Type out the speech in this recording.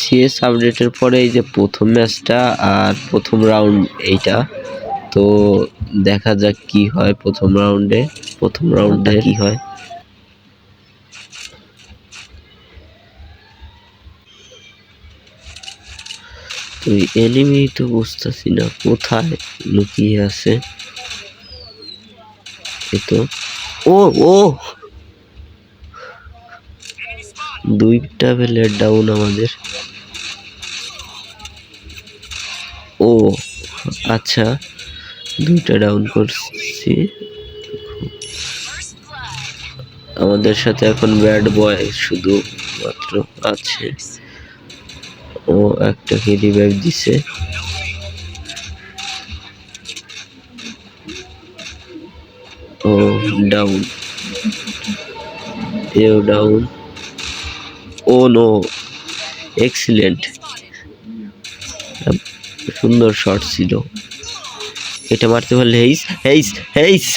CS আপডেটের পরে এই যে প্রথম ম্যাচটা আর প্রথম রাউন্ড এইটা, তো দেখা যাক কি হয় প্রথম রাউন্ডটা কি হয়। তো এনিমি তো বুঝতেছি না কোথায় লুকিয়ে আছে। তো ও ও দুইটা প্লেয়ার ডাউন আমাদের। ও আচ্ছা, দুইটা ডাউন করছি। আমাদের সাথে এখন ব্যাড বয় শুধু মাত্র আছে। ও একটা কি রিভাইভ দিছে। ও ডাউন, এও ডাউন। ও নো, এক্সিলেন্ট, সুন্দর শট ছিল। এটা মারতে পারলে হেইস হেইস হেইস